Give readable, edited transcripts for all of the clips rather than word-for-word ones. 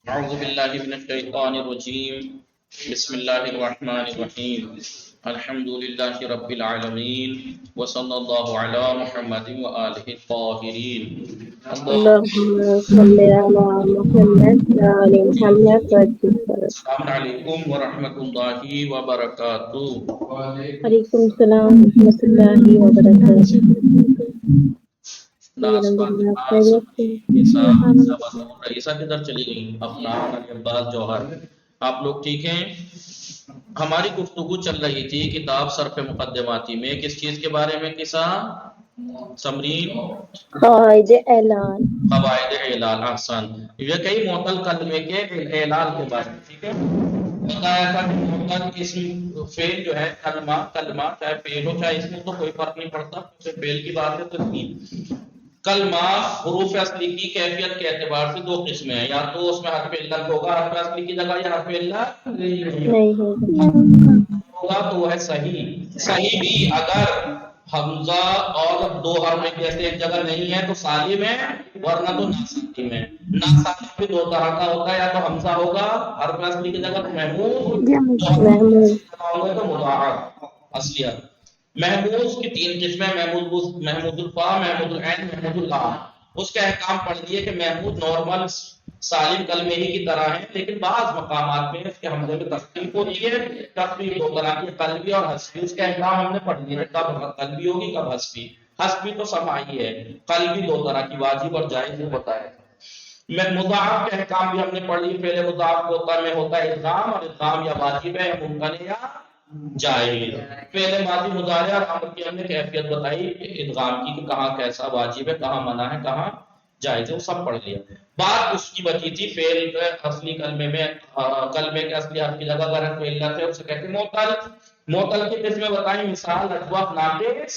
اعوذ باللہ من الشیطان الرجیم بسم اللہ الرحمن الرحیم الحمد للہ رب العالمین وصلی اللہ علی محمد وآلہ الطاہرین اللهم صل على محمد وعلى محمد وسلم. السلام علیکم ورحمۃ اللہ وبرکاتہ۔ وعلیکم السلام ورحمۃ اللہ وبرکاتہ۔ رئیسہ کدھر چلی گئی؟ افنان، عباس، جوہر، آپ لوگ ٹھیک ہیں؟ ہماری گفتگو چل رہی تھی کتاب صرف مقدماتی میں کس چیز کے بارے میں؟ قصہ سمرین، قواعد اعلان، قواعد اعلان، احسن، یہ کئی معطل کلمے کے اعلان کے بارے میں، ٹھیک ہے؟ بتایا تھا کہ معطل اسم فعل جو ہے، کلمہ چاہے فعل ہو چاہے اسم ہو تو کوئی فرق نہیں پڑتا، صرف فعل کی بات ہے تو اتنی۔ کلمہ حروف اصلی کی کیفیت کے اعتبار سے دو قسمیں ہیں، یا تو اس میں حرف علت ہوگا حرف اصلی کی جگہ، یا حرف علت نہیں ہوگا تو وہ ہے صحیح۔ صحیح بھی اگر حمزہ اور دو حرف جیسے ایک جگہ نہیں ہے تو سالم ہے، ورنہ تو ناسالم ہے۔ ناسالم بھی دو طرح کا ہوتا ہے، یا تو حمزہ ہوگا حرف اصلی کی جگہ تو محمود، تو مضاعف اصلیہ۔ محمود کی تین قسمیں، محمود الفا، محمود العین، محمود اللام۔ اس کا احکام پڑھ لیے کہ محمود نارمل سالم کلمے ہی کی طرح ہیں، لیکن بعض مقامات میں اس کے حمزے میں تخفیف ہوتی ہے۔ تخفیف دو طرح کی، قلبی اور حذفی۔ اس کا احکام ہم نے پڑھ لیا، کب قلبی ہوگی کب حذفی۔ حذفی تو سماعی ہے، قلبی دو طرح کی، واجب اور جائز وہ بتایا۔ مضاعف کے احکام بھی ہم نے پڑھ لیے، فعل مضاعف میں ہوتا ہے ادغام، اور ادغام یا واجب ہے یا ممکن ہے یا جائز۔ فعل ماضی مضارع اور امر کی ہم نے کیفیت بتائی ادغام کی کہ کہاں کیسا واجب ہے، کہاں منع ہے، کہاں جائز ہے، وہ سب پڑھ لیا۔ بات اس کی بچی تھی فعل اصلی کلمے میں، کلمے کے اصلی حرف کی جگہ اگر حرف علت ہے اسے کہتے ہیں معطل۔ معطل کی قسمیں بتائیں، مثال اجوف، ناقص،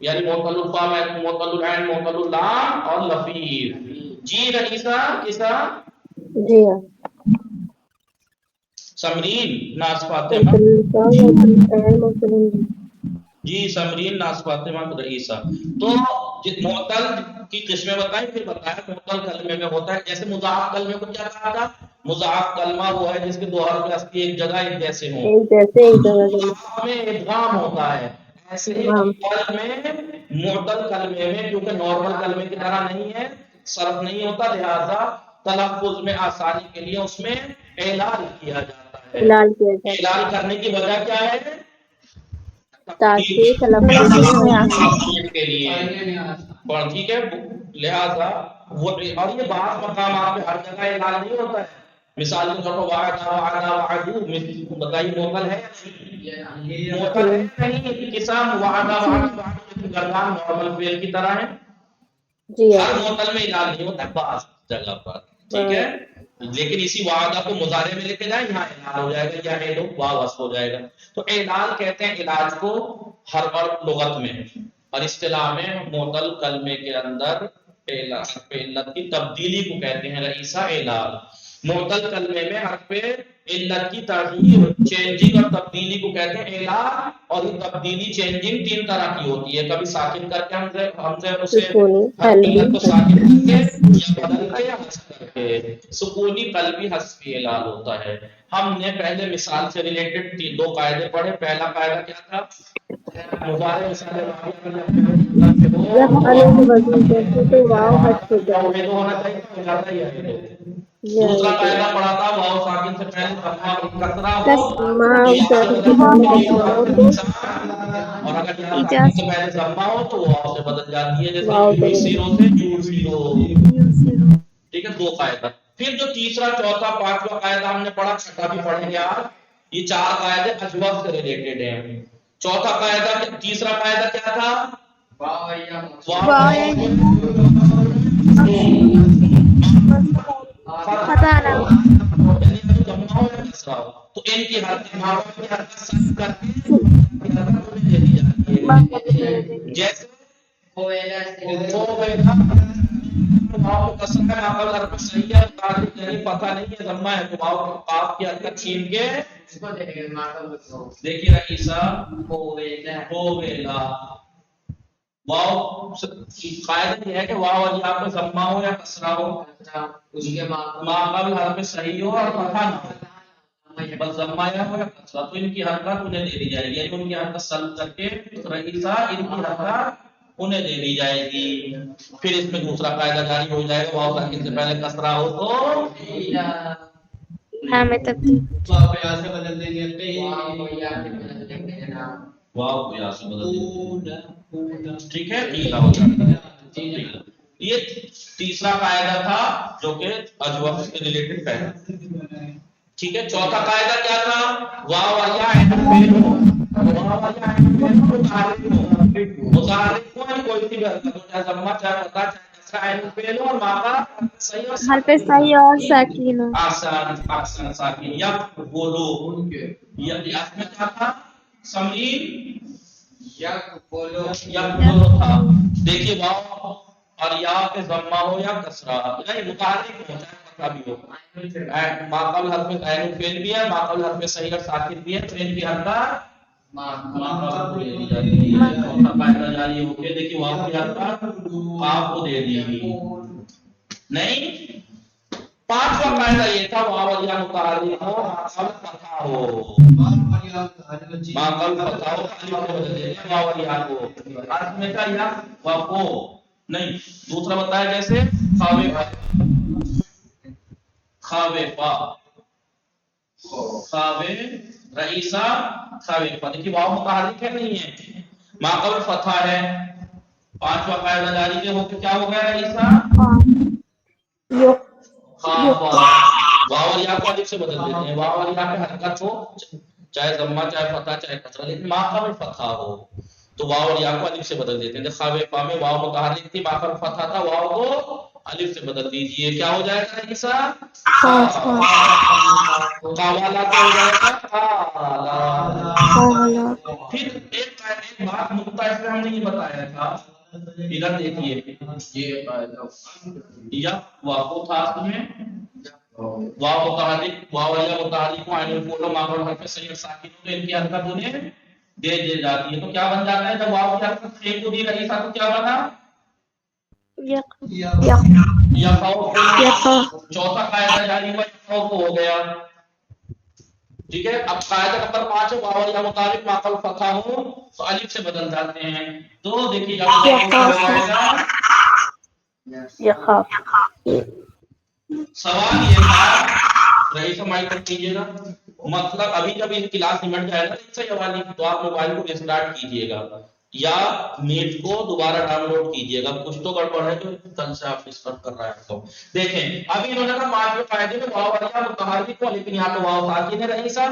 یعنی معطل الفا، معطل العین، معطل اللام اور لفیظ۔ جی رئیسہ، کسا جی ہاں، سمرین، ناز فاطمہ، جی سمرین، ناز فاطمہ، رئیسہ۔ تو معطل کی قسمیں بتائیں، پھر بتایا معطل کلمے میں ہوتا ہے، جیسے مضاعف کلمے کو کیا کہا تھا؟ مضاعف کلمہ وہ ہے جس کے دو حرف اصلی ایک جگہ ایک جیسے ہوں، میں ادغام ہوتا ہے۔ ایسے ہی معطل کلمے میں کیونکہ نارمل کلمے کی طرح نہیں ہے، صرف نہیں ہوتا، لہذا تلفظ میں آسانی کے لیے اس میں اعلان کیا جاتا ہے۔ اعلان کرنے کی وجہ کیا ہے؟ تاکہ تلفظ کے لیے، ٹھیک ہے، لہذا وہ، اور یہ بعض مقامات پہ ہر جگہ اعلان نہیں ہوتا ہے۔ مثال کے طور پر وعدو بتائیے معطل ہے معطل ہے نہیں، قسم وعدہ گردان نارمل فعل کی طرح ہے، ہر معطل میں اعلان نہیں ہوتا ہے، بعض جگہ پر، ٹھیک ہے۔ لیکن اسی وعدہ کو مضارع میں لے کے جائیں، یہاں اعلان ہو جائے گا، یا اعلو واو وصف ہو جائے گا۔ تو اعلان کہتے ہیں علاج کو ہر لغت میں، اور اصطلاح میں معطل کلمے کے اندر حرف علت کی تبدیلی کو کہتے ہیں رئیسہ اعلان۔ معطل کلمے میں حرف علت کی تغییر، چینجنگ اور تبدیلی کو کہتے ہیں اعلان، اور یہ تبدیلی چینجنگ تین طرح کی ہوتی ہے، کبھی ساکن کر کے حمزے اسے حرف علت کو ساکن کر کے، یا بدل کے، یا حذف کر کے۔ سکونی قلبی حذفی اعلان ہوتا ہے۔ ہم نے پہلے مثال سے ریلیٹڈ دو قاعدے پڑھے۔ پہلا قاعدہ کیا تھا؟ مضارع مثال ہونا چاہیے، دوسرا قاعدہ پڑھا تھا واو ساکن سے پہلے کسرہ ہو، اور اگر ساکن سے پہلے ضمہ ہو تو واو سے بدل جاتی ہے، جیسے یوسیرو سے یوسیرو، ٹھیک ہے، دو قاعدہ۔ پھر جو تیسرا، چوتھا، پانچواں قاعدہ ہم نے پڑھا، چھٹا بھی پڑھیں گے آج۔ یہ چار قاعدے اجوف سے ریلیٹڈ ہیں۔ چوتھا قاعدہ، تیسرا قاعدہ کیا تھا؟ تو ان کی حرکت کر کے جیسے پتہ نہیں ہے ضمہ ہے تو آپ کی حرکت چھین کے دیکھیے رئیسہ ہوویلا، واو قاعدہ یہ ہے کہ واو اور یا پہ ضمہ ہو یا کسرہ ہو، اس کے ما قبل حرف صحیح ہو اور فتحہ نہ ہو، بس ضمہ یا ہو یا کسرہ، تو ان کی حرکت انہیں دے دی جائے گی، یعنی ان کی حرکت سلب کر کے رئیسہ ان کی حرکت انہیں دے دی جائے گی۔ پھر اس میں دوسرا قاعدہ جاری ہو جائے گا، واو ساکن سے پہلے کسرہ ہو تو ہاں میں تبدیل واو یا سے بدل دیں گے، واو یا سے بدل دیں گے جناب، واو کو یا سے بدل دیں گے، ٹھیک ہے، قیلا ہو جاتا ہے قیلا۔ یہ تیسرا قاعدہ تھا جو کہ اجوف سے ریلیٹڈ پہلا، ٹھیک ہے۔ چوتھا قاعدہ کیا تھا؟ واو اور یا اینڈ فعل ہو، واو اور یا اینڈ فعل ہو، متحرک ہو، متحرک ہو یعنی کوئی سی بھی حرکت ہو، چاہے ضمہ چاہے فتحہ چاہے کسرہ، اینڈ فعل ہو اور ماقا صحیح اور حرف صحیح اور ساکن ہو۔ آسان آسان ساکن، یا بولو یا اس میں کیا تھا؟ سمعین یا بولو یا بولو تھا۔ دیکھیے واو اور یا پہ ضمہ ہو یا کسرہ، یعنی متحرک ہو چاہے فتحہ بھی ہو، ماقبل حرف عین فعل بھی ہے، ماقبل حرف صحیح اور ساکن بھی ہے، تو ان کی حرکت ماقبل کو دے دی جاتی ہے۔ چوتھا قاعدہ جاری ہو گیا، دیکھیے واو کی حرکت آپ کو دے دی گئی نہیں۔ پانچواں قاعدہ یہ تھا واو اور یا متحرک ہو، ماقبل فتحہ ہو، ماقبل فتحہ ہو، الف کو بدل دیتے ہیں واو اور یا کو، اس میں کا یا وقو نہیں۔ دوسرا بتایا جیسے خاوفہ، خاوفہ، خاوے رئیسہ خاوفہ، دیکھیے واو متحرک ہے نہیں ہے، ماقبل فتحہ ہے۔ پانچواں قاعدہ جاری کے ہو کے کیا ہو گیا رئیسہ یو خاوہ، واو اور یا کو الف سے بدل دیتے ہیں، واو اور یا پہ حرکت ہو چاہے ضمہ چاہے فتحہ چاہے کسرہ، لیکن ماقبل فتحہ ہو تو واو اور یا کو الف سے بدل دیتے ہیں۔ خاوفہ میں واو متحرک تھی، ماقبل فتحہ تھا، واو کو الف سے بدل دیجئے، کیا ہو جائے گا رئیسہ قاوالا، کیا ہو جائے گا قالا۔ پھر ایک بات نقطہ اس میں ہم نے یہ بتایا تھا، ادھر دیکھیے یہ قاعدہ یا واو تھا اس میں واو متحرک، واو یا متحرک کو عین الفعل ماقبل حرف صحیح اور ساکن ہو تو ان کی حرکت انہیں دے دی جاتی ہے، تو کیا بن جاتا ہے جب واو کی حرکت ایک کو دی رئیسہ تو کیا بنا یخوف۔ چوتھا قاعدہ جاری ہوا یخوف ہو گیا، ٹھیک ہے۔ اب قاعدہ نمبر 5 ہے واو یا مطابق ماقبل فتحہ ہو تو الف سے بدل جاتے ہیں، تو دیکھیے یخوف ہو جائے گا۔ یخاف سوال یہ تھا رئیس مائک کر کیجیے گا، مطلب ابھی جب یہ کلاس نمٹ جائے گا اس سے یہ والی تو آپ موبائل کو ریسٹارٹ کیجیے گا یا نیٹ کو دوبارہ ڈاؤن لوڈ کیجیے گا، کچھ تو گڑبڑ ہے جو کل سے آپ ڈسکس کر رہے ہیں۔ تو دیکھیں ابھی انہوں نے کہا پانچویں قاعدے میں واو اور یا متحرک کو، لیکن یہاں تو واو ساکن ہے رئیسہ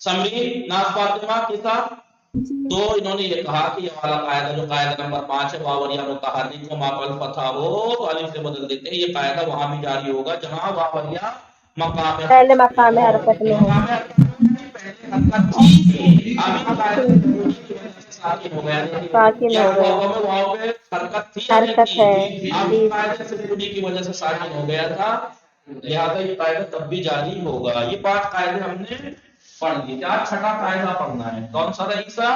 سمرین ناس فاطمہ کے ساتھ، تو انہوں نے یہ کہا کہ یہ والا قاعدہ جو قاعدہ نمبر 5 ہے واو اور یا متحرک کو ماقبل فتحہ ہو تو الف سے بدل دیتے ہیں، یہ قاعدہ وہاں بھی جاری ہوگا جہاں واو اور یا مقام پہلے مقام حرکت میں ہو، مقام پہلے حرکت تھی، ابھی قاعدہ کی وجہ سے ساکن ہو گیا، ساکن یا ہو گیا، واو میں واو پہ حرکت تھی یا نہیں حرکت ہے تھی، اب جی قاعدے سے بنی کی وجہ سے ساکن ہو گیا تھا، لہذا یہ قاعدہ تب بھی جاری ہوگا۔ یہ 5 قاعدے ہم نے پڑھ لیے، کیا چھٹا قاعدہ پڑھنا ہے، کون سا رئیسہ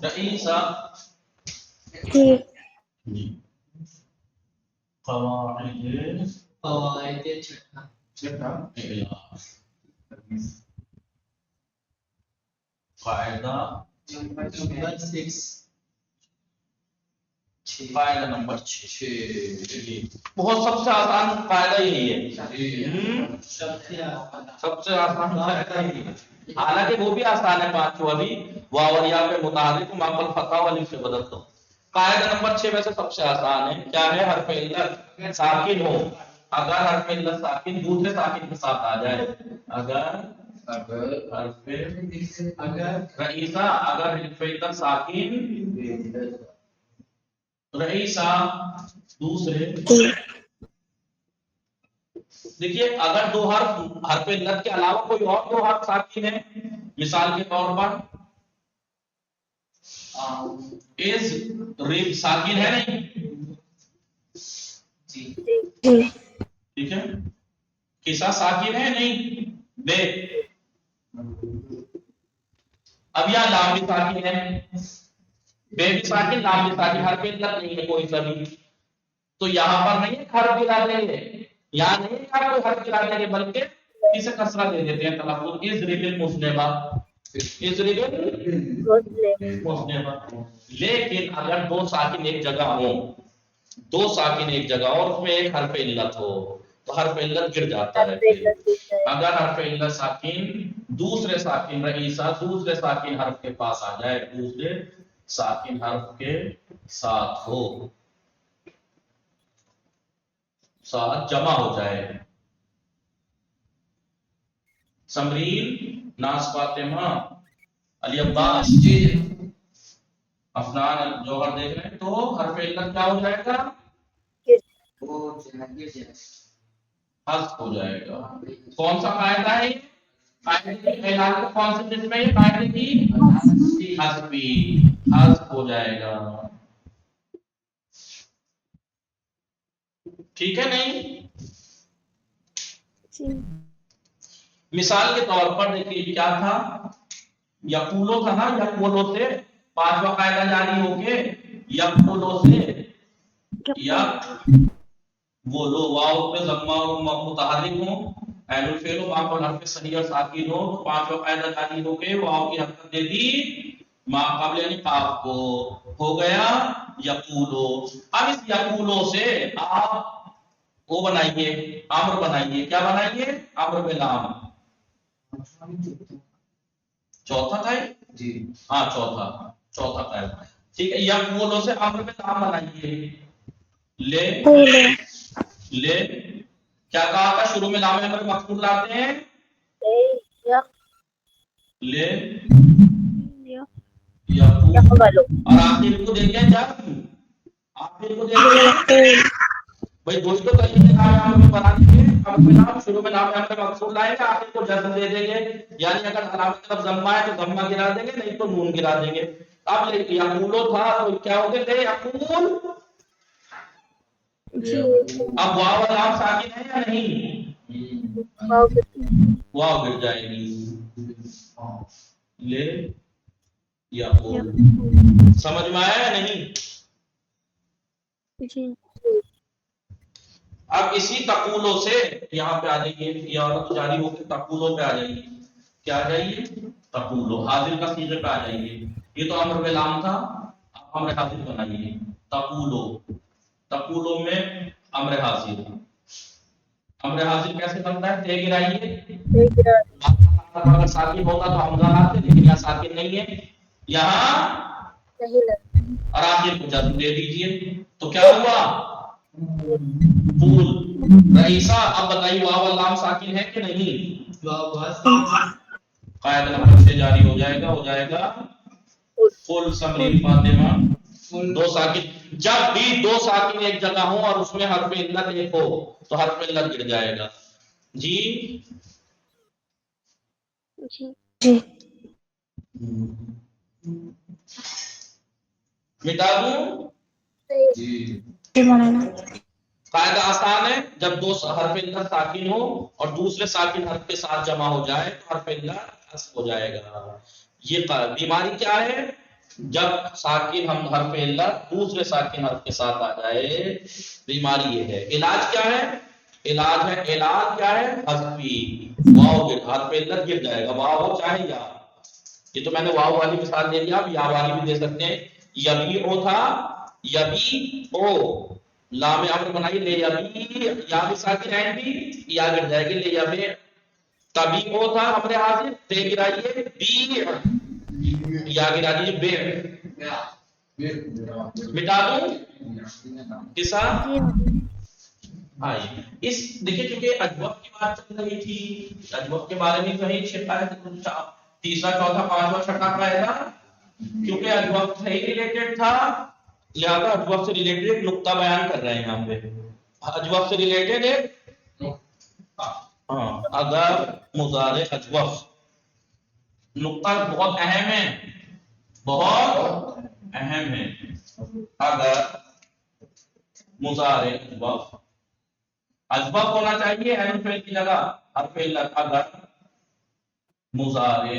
رئیسہ ٹھیک جی قواعد قواعد چھٹا چھٹا قاعدہ نمبر 6 قاعدہ نمبر 6 بہت سب سے آسان قاعدہ یہی ہے، سب سے آسان قاعدہ یہی ہے، حالانکہ وہ بھی آسان ہے پانچوں، ابھی واو اور یا پہ متحرک ماقبل فتحہ و الف سے بدل دو۔ قاعدہ نمبر 6 ویسے سب سے آسان ہے، کیا ہے حرف علت ساکن ہو، اگر حرف علت ساکن دوسرے ساکن کے ساتھ آ جائے، اگر حرف رئیسہ اگر حرف علت ساکن رئیسہ دوسرے، دیکھیے اگر دو حرف علت کے علاوہ کوئی اور دو حرف ساکن ہے، مثال کے طور پر از ریب ساکن ہے نہیں، ٹھیک ہے، قصہ ساکن ہے نہیں، بے اب یہاں لام بھی ساکن ہے، بے بھی ساکن، لام بھی ساکن، حرف علت نہیں ہے کوئی سا بھی، تو یہاں پر نہیں ہے حرف گرا دیں گے، یہاں نہیں ہے کوئی حرف گرا دیں گے، بلکہ اسے کسرہ دے دیتے ہیں تلفظ اضرب المسلمہ، اضرب المسلمہ۔ لیکن اگر دو ساکن ایک جگہ ہوں، دو ساکن ایک جگہ اور اس میں ایک حرف علت ہو تو حرف علت گر جاتا ہے پھر۔ اگر حرف علت ساکن دوسرے ساکن رئیسہ دوسرے ساکن حرف کے پاس آ جائے، دوسرے ساکن حرف کے ساتھ ہو، ساتھ جمع ہو جائے، سمرین، ناز فاطمہ، علی عباس، افنان، جوہر دیکھ رہے ہیں، تو حرف علت کیا ہو جائے گا؟ حذف ہو جائے گا۔ کون سا قاعدہ ہے؟ قاعدے کی اعلان کو کون سی قسم ہے؟ یہ قاعدے کی حذفی، حذف ہو جائے گا، ٹھیک ہے نہیں؟ مثال کے طور پر دیکھیے کیا تھا، یقولو تھا نا، یقولو سے پانچواں قاعدہ جاری ہو کے یقولو سے وہ لو واو پہ ضمہ متحرک ہوں، عین الفعل و ما قبل حرف صحیح اور ساکن ہو، تو پانچواں قاعدہ جاری ہو کے واو کی حرکت دے دی ما قبل یعنی قاف کو، ہو گیا یقولو۔ اب اس یقولو سے آپ وہ بنائیے، امر بنائیے، کیا بنائیے؟ امر بلام، چوتھا تھا جی ہاں چوتھا قاعدہ، ٹھیک ہے، یقولو سے امر بلام بنائیے، لے کیا کہا تھا شروع میں لام امر مقصور لاتے ہیں، لے یقول، اور آخر کو دیکھیں جب، آخر کو دیکھیں بھائی دوستوں کا یہ نام میں بنا دیجیے، اب نام شروع میں نام امر مقصور لائیں گے، آخر کو جزم دے دیں گے، یعنی اگر علامت طرف ضمہ ہے تو ضمہ گرا دیں گے، نہیں تو نون گرا دیں گے۔ اب یقولو تھا تو کیا ہو گئے تھے یقول، اب واو لام ساکن ہے یا نہیں؟ واو گر جائے گی، لے یقول، سمجھ میں آیا یا نہیں؟ اب اسی تقولو سے یہاں پہ آ جائیے، یہ عورت جاری ہو کے تقولو پہ آ جائیے، کیا آ جائیے؟ تقولو، حاضر کا صیغے پہ آ جائیے، یہ تو امر بلام تھا، اب امر حاضر بنائیے، تقولو، تقولو میں امر حاضر، امر حاضر کیسے بنتا ہے؟ تے گرائیے، اگر ساکن ہوتا تو حمزہ لاتے، لیکن یہاں ساکن نہیں ہے، یہاں اور آخر کو جزم دے دیجیے، تو کیا ہوا؟ پول رئیسہ۔ اب بتائیے واو لام ساکن ہے کہ نہیں؟ قاعدہ نمبر سے جاری ہو جائے گا فل سمرین فاطمہ، دو ساکن، جب بھی دو ساکن ایک جگہ ہوں اور اس میں حرف علت ایک ہو تو حرف علت گر جائے گا جی۔ مٹا دوں؟ قاعدہ آسان ہے، جب دو حرف علت ساکن ہو اور دوسرے ساکن حرف کے ساتھ جمع ہو جائے تو حرف علت حذف ہو جائے گا۔ یہ بیماری کیا ہے؟ جب ساکن ہم حرف علت دوسرے ساکن حرف کے ساتھ آ جائے، بیماری یہ ہے۔ علاج کیا ہے؟ علاج کیا ہے؟ حذفی، واو حرف علت گر جائے گا، واو ہو چاہے یا، یہ تو میں نے واو والی مثال دے دیا، آپ یا والی بھی دے سکتے ہیں، یبی او تھا، یبی او، لام امر بنائی، لے یبی، یا بھی ساکن ہے بھی، یا گر جائے گی، لے یبی، تبھی او تھا امر حاضر، تے گرائیے، بی یا گرا دیجیے، بے، مٹا دوں کسا آئی۔ اس دیکھیں کیونکہ اجوب کی بات چل رہی تھی، اجوب کے بارے میں کہیں تیسرا چوتھا پانچواں چھٹا قاعدہ، کیونکہ اجوب سے ہی ریلیٹڈ تھا، لہذا اجوب سے ریلیٹڈ ایک نقطہ بیان کر رہے ہیں یہاں پہ، اجوب سے ریلیٹڈ ایک، ہاں اگر مضارع اجوب، نقطہ بہت اہم ہے، بہت اہم ہے، اگر مضارع اجوب، اسباب ہونا چاہیے عین فعل کی جگہ حرف علت، اگر مضارع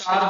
4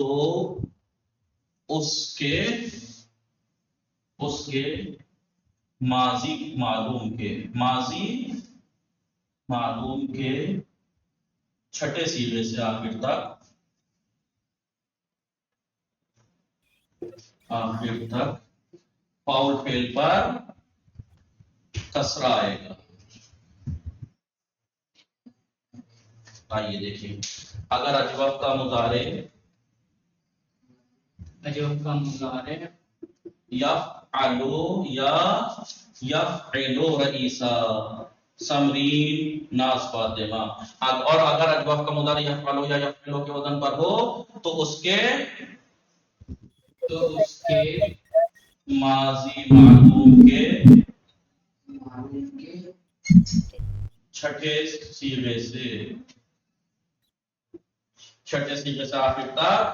تو اس کے ماضی معلوم کے چھٹے سیغے سے آخر تک فاؤل فعل پر کسرہ آئے گا. آئیے دیکھیے اگر اجوف کا مضارع یفعلو یا یفعلو رئیسا سمرین ناس فاطمہ، اور اگر اجوف کا مضارع یفعلو یا یفعلو کے وزن پر ہو تو اس کے ماضی معلوم کے چھٹے سیغے سے آخر تک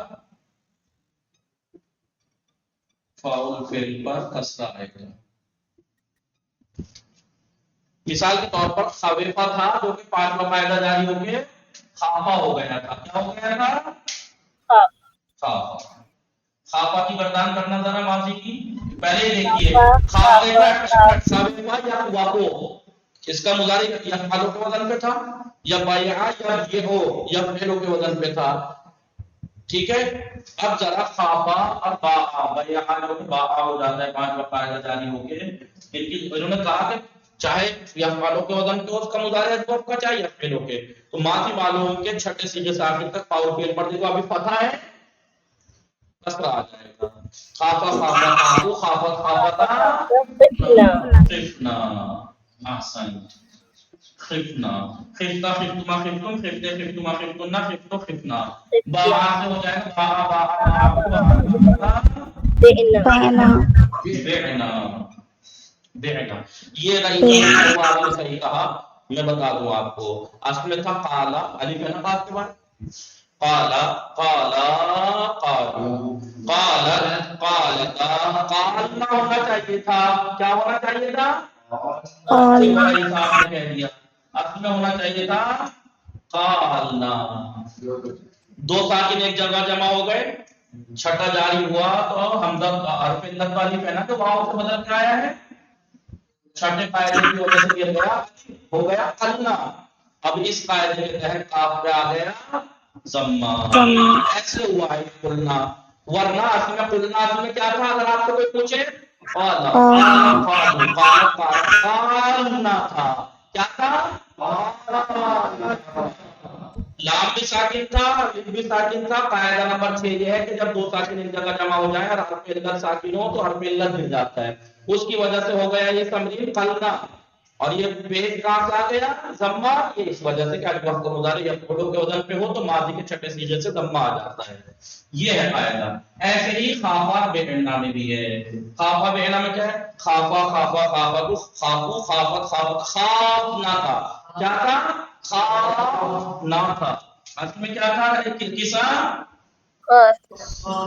فاؤل فعل پر کسرہ آئے گا. مثال کے طور پر خویفہ تھا جو کہ 5واں قاعدہ جاری ہو کے خافہ ہو گیا تھا. کیا ہو گیا تھا؟ خافہ کی گردان کرنا ذرا ماضی کی پہلے دیکھیے خویفہ یا واقو، اس کا مضارع یفعلو کے وزن پہ تھا یا بایعہ یا یہو یفعلو کے وزن پہ تھا. ٹھیک ہے، اب ذرا خافہ اور باعہ، بایعہ جو کہ باعہ ہو جاتا ہے 5واں قاعدہ جاری ہو کے. انہوں نے کہا کہ چاہے یفعلو کے وزن پہ اس کا مضارع اجوف کا چاہے یفعلو کے، تو ماضی معلوم کے چھٹے سیغے سے آخر تک فاؤل فعل پر دیکھو ابھی فتح ہے کسرہ آ جائے گا. خافہ خافہ خافتا خفنا، احسن خفنا، خفتا خفتما خفتم، خفتے خفتما خفتنا، خفتو خفنا. باعا سے ہو جائے گا بعنا. یہ رئیسہ آپ نے صحیح کہا. میں بتا دوں آپ کو، اصل میں تھا قالا، الف ہے نا قاف کے بعد، قالا قالو قالتا قالنا ہونا چاہیے تھا. کیا ہونا چاہیے تھا؟ رئیسہ آپ نے کہہ دیا. اصل میں ہونا چاہیے تھا قالنا. دو ساکن ایک جگہ جمع ہو گئے، چھٹا جاری ہوا تو حمزہ حرف علت والی ہے نا تو واو سے بدل کے آیا ہے. چھٹے قاعدے کی وجہ سے یہ ہو گیا قلنا. اب اس قاعدے کے تحت کاف پہ آ گیا ضمہ. ایسے ہوا ہے قلنا. ورنہ اصل میں قلنا اصل میں کیا تھا؟ اگر آپ سے کوئی پوچھے قالنا تھا. کیا تھا؟ لام بھی ساکن تھا، الف بھی ساکن تھا. قاعدہ نمبر 6 یہ ہے کہ جب دو ساکن ایک جگہ جمع ہو جائیں اور حرف علت ساکن ہو تو حرف علت مل جاتا ہے. اس کی وجہ سے ہو گیا یہ تمرین قلنا. اور یہ پیش کہاں سے آ گیا؟ ضمہ. یہ اس وجہ سے کہ اجوف کا مضارع یفعلو کے وزن پہ ہو تو ماضی کے چھٹے سیغے سے ضمہ آ جاتا ہے. یہ ہے قاعدہ. ایسے ہی خافہ بیعنا میں بھی ہے. خافہ بیعنا میں کیا ہے؟ خافہ خافہ خافہ خافو خافت خافت خاف نہ تھا. کیا تھا؟ خاف نہ تھا. اصل میں کیا تھا؟ کسا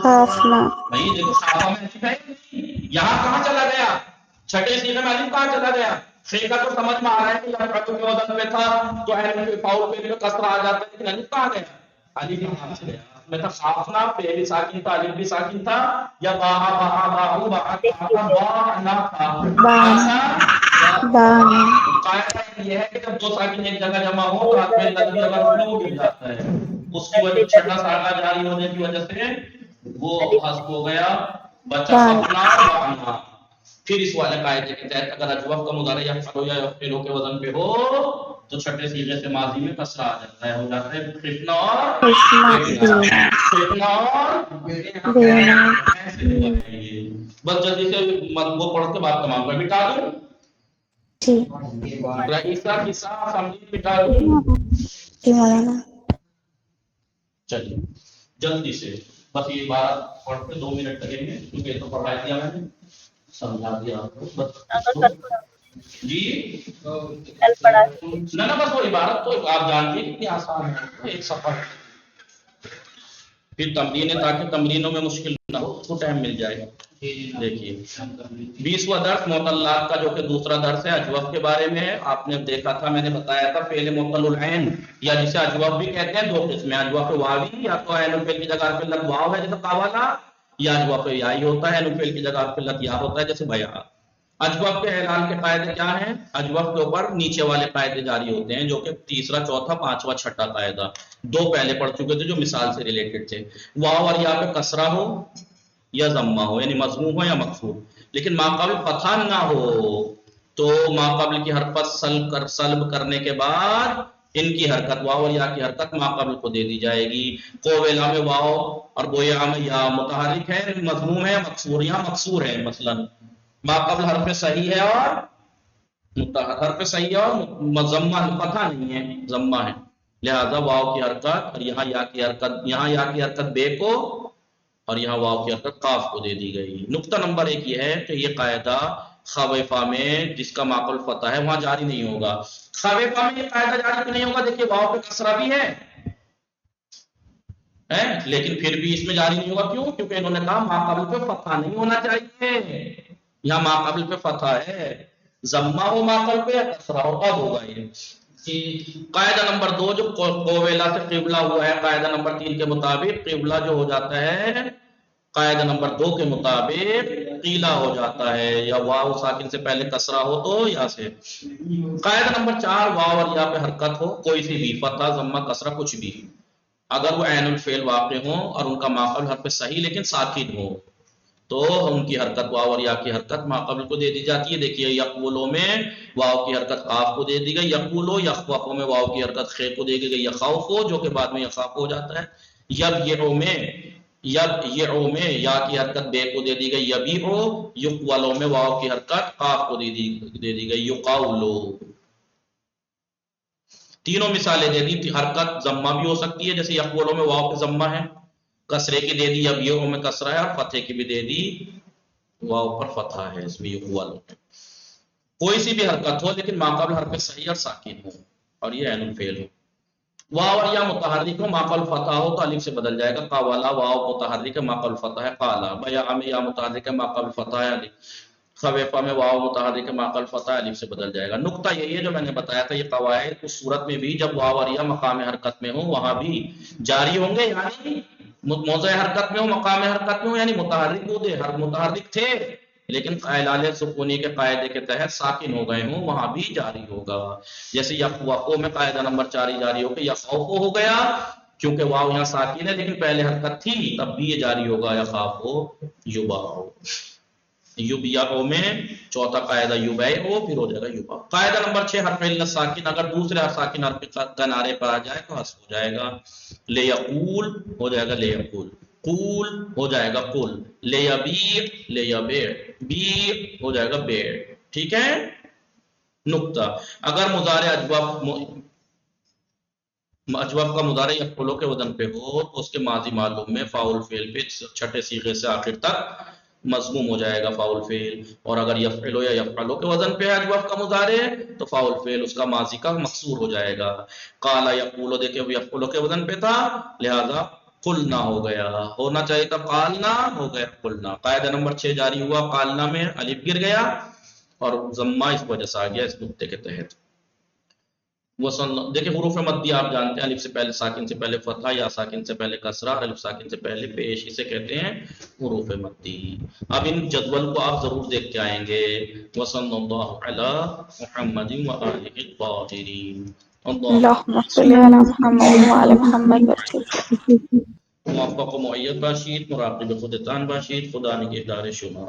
خافنا. بھائی دیکھو خافہ میں الف ہے، یہاں کہاں چلا گیا؟ چھٹے سیغے میں الف کہاں چلا گیا؟ خے کا تو سمجھ میں آ رہا ہے کہ یفعلو کے وزن پہ تھا تو فاؤل فعل میں کسرہ آ جاتا ہے، لیکن الف کہاں گیا؟ الف یہاں سے گیا. میں تھا خافنا، پہ بھی ساکن تھا، الف بھی ساکن تھا. یا باعا باعا باعو باعا باعنا تھا. قاعدہ یہ ہے کہ جب دو ساکن ایک جگہ جمع ہو تو حرف علت بھی اگر فلو گر جاتا ہے، اس کی وجہ چھٹا ساکن جاری ہونے کی وجہ سے وہ حذف ہو گیا، بچہ خفنا باعنا. پھر اس والے قاعدے کے تحت اگر اجوف کا مضارع یفعلو یا یفعلو کے وزن پہ ہو تو چھٹے سیغے سے ماضی میں کسرہ آ جاتا ہے. ہو جاتا ہے خفنا اور بیعنا. ایسے ہوا ہے یہ. بس جلدی سے وہ پڑھ کے بات تمام کر. مٹا دوں رئیسہ کسا سمجھی مٹا دوں. چلیے جلدی سے بس یہ بات پڑھ کے 2 منٹ لگیں گے کیونکہ تو پڑھا دیا میں نے، سمجھا دیا آپ کو. بس جی نہ بس وہ عبارت تو آپ جانتے ہیں کتنی آسان ہے، ایک سفر. پھر تمرینیں تاکہ تمرینوں میں مشکل نہ اس کو ٹائم مل جائے گا. جی جی دیکھیے کام کر لیجیے. 20واں درس معطلات کا جو کہ دوسرا درس ہے اجوف کے بارے میں ہے. آپ نے دیکھا تھا میں نے بتایا تھا فعل معطل العین یا جسے اجوف بھی کہتے ہیں دو قسم ہیں. اجوف واوی یا تو عین الفعل کی جگہ پہ لت واو ہے جیسے قوالا, یا اجوف یائی ہوتا ہے عین الفعل کی جگہ پہ لت یا ہوتا ہے جیسے بیا. اجوف کے اعلان کے قاعدے کیا ہیں؟ اجوف کے اوپر نیچے والے قاعدے جاری ہوتے ہیں جو کہ تیسرا چوتھا پانچواں چھٹا قاعدہ. دو پہلے پڑھ چکے تھے جو مثال سے ریلیٹڈ تھے. واو اور یا پہ کسرہ ہو یا ضمہ ہو یعنی مضموم ہو یا مکسور, لیکن ماقابل فتح نہ ہو تو ماقابل کی حرکت سلب کرنے کے بعد ان کی حرکت واو اور یا کی حرکت ماقابل کو دے دی جائے گی. قویلا میں واو اور بویا میں یا متحرک ہے مضموم ہے مکسور, یا مکسور ہے مثلا ماقابل حرف صحیح ہے اور حرف صحیح ہے اور ضمہ فتح نہیں ہے ضمہ ہے, لہذا واو کی حرکت اور یہاں یا کی حرکت بے کو اور یہاں واو کی حرکت قاف کو دے دی گئی. نقطہ نمبر 1 یہ ہے کہ یہ قاعدہ خویفہ میں جس کا ماقبل فتح ہے وہاں جاری نہیں ہوگا. خویفہ میں یہ قاعدہ جاری نہیں ہوگا. دیکھیے واو پہ کسرہ بھی ہے لیکن پھر بھی اس میں جاری نہیں ہوگا. کیوں؟ کیونکہ انہوں نے کہا ماقبل پہ فتح نہیں ہونا چاہیے. یہاں ماقبل پہ فتح ہے, ضمہ ہو ماقبل پہ یا کسرہ ہو اب ہوگا یہ. قاعدہ نمبر 2 جو قویلا سے قبلہ ہوا ہے قاعدہ نمبر 3 کے مطابق قبلہ جو ہو جاتا ہے قاعدہ نمبر 2 کے مطابق قیلا ہو جاتا ہے, یا واو ساکن سے پہلے کسرہ ہو تو یا سے. قاعدہ نمبر 4 واو اور یا پہ حرکت ہو کوئی سی بھی فتح ضمہ کسرہ کچھ بھی اگر وہ عین الفعل واقع ہوں اور ان کا ماقبل حرف صحیح لیکن ساکن ہو تو ان کی حرکت واو اور یا کی حرکت ماقبل کو دے دی جاتی ہے. دیکھیے یقولو میں واو کی حرکت قاف کو دے دی گئی, یقولو یخوفو میں واو کی حرکت خے کو دے دی گئی یخوفو جو کہ بعد میں یخاف ہو جاتا ہے. یبیعو میں یا کی حرکت بے کو دے دی گئی یبیعو, یقولو میں واو کی حرکت قاف کو دے دی گئی یقاولو. تینوں مثالیں دے دی. حرکت ضمہ بھی ہو سکتی ہے جیسے یقولو میں واو پہ ضمہ ہے کسرے کی دے دی, یبیعو میں کسرہ ہے اور فتح کی بھی دے دی واو پر فتح ہے اس میں یقولو میں. کوئی سی بھی حرکت ہو لیکن ماقبل حرف صحیح اور ساکن ہو اور یہ عین الفعل ہو. واو اور یا متحرک ہو ماقبل فتح ہو تو الف سے بدل جائے گا. قوالا واو متحرک ہے ماقبل فتح ہے قالا. بیا میں یا متحرک ہے ماقبل فتح ہے الف. خویفہ میں واو متحرک ہے ماقبل فتح الف سے بدل جائے گا. نقطہ یہی ہے جو میں نے بتایا تھا یہ قواعد اس صورت میں بھی جب واو اور یا مقام حرکت میں ہو وہاں بھی جاری ہوں گے, یعنی موضع حرکت میں ہو مقام حرکت میں ہو یعنی متحرک تھے لیکن اعلال سکونی کے قاعدے کے تحت ساکن ہو گئے ہوں وہاں بھی جاری ہوگا. جیسے یخوفو میں قاعدہ نمبر 4 ہی جاری ہو کہ یخوفو ہو گیا کیونکہ واو یہاں ساکن ہے لیکن پہلے حرکت تھی تب بھی یہ جاری ہوگا یخافو یباؤ. یبیعو میں چوتھا قاعدہ یبیعو پھر ہو جائے گا یباؤ. قاعدہ نمبر 6 حرف علت ساکن اگر دوسرے ساکن حرف کنارے پر آ جائے تو حذف ہو جائے گا. لیقول ہو جائے گا لیقول, قول ہو جائے گا قل, لیبیع لیبیع, بیع ہو جائے گا بیع. ٹھیک ہے. نقطہ اگر مضارع اجوف کا مضارع یفعلو کے وزن پہ ہو تو اس کے ماضی معلوم میں فاعل فعل پہ چھٹے صیغے سے آخر تک مضموم ہو جائے گا فاعل فعل, اور اگر یفعلو یا یفعلو کے وزن پہ ہے اجوف کا مضارع تو فاعل فعل اس کا ماضی کا مکسور ہو جائے گا. قالا یقولو دیکھیں وہ یفعلو کے وزن پہ تھا لہذا قلنا ہو گیا, ہونا چاہیے تھا قالنا ہو گیا قلنا. قاعدہ نمبر 6 جاری ہوا قالنا میں الف گر گیا اور ضمہ اس وجہ سے آ گیا اس نقطے کے تحت. دیکھیں حروف مدی آپ جانتے ہیں الف سے پہلے ساکن سے پہلے فتحہ یا ساکن سے پہلے کسرہ اور الف ساکن سے پہلے پیش, اسے کہتے ہیں حروف مدی. اب ان جدول کو آپ ضرور دیکھ کے آئیں گے. وصلی اللہ علی محمد وآلہ الطاہرین. اللهم صل على محمد وعلى محمد وسلم. موفق و معید باشید, مراقب خودتان باشید. خدا نگہدار شما.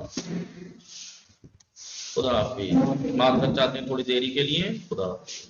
خدا حافظ. معذرت چاہتے ہیں تھوڑی دیری کے لیے. خدا حافظ.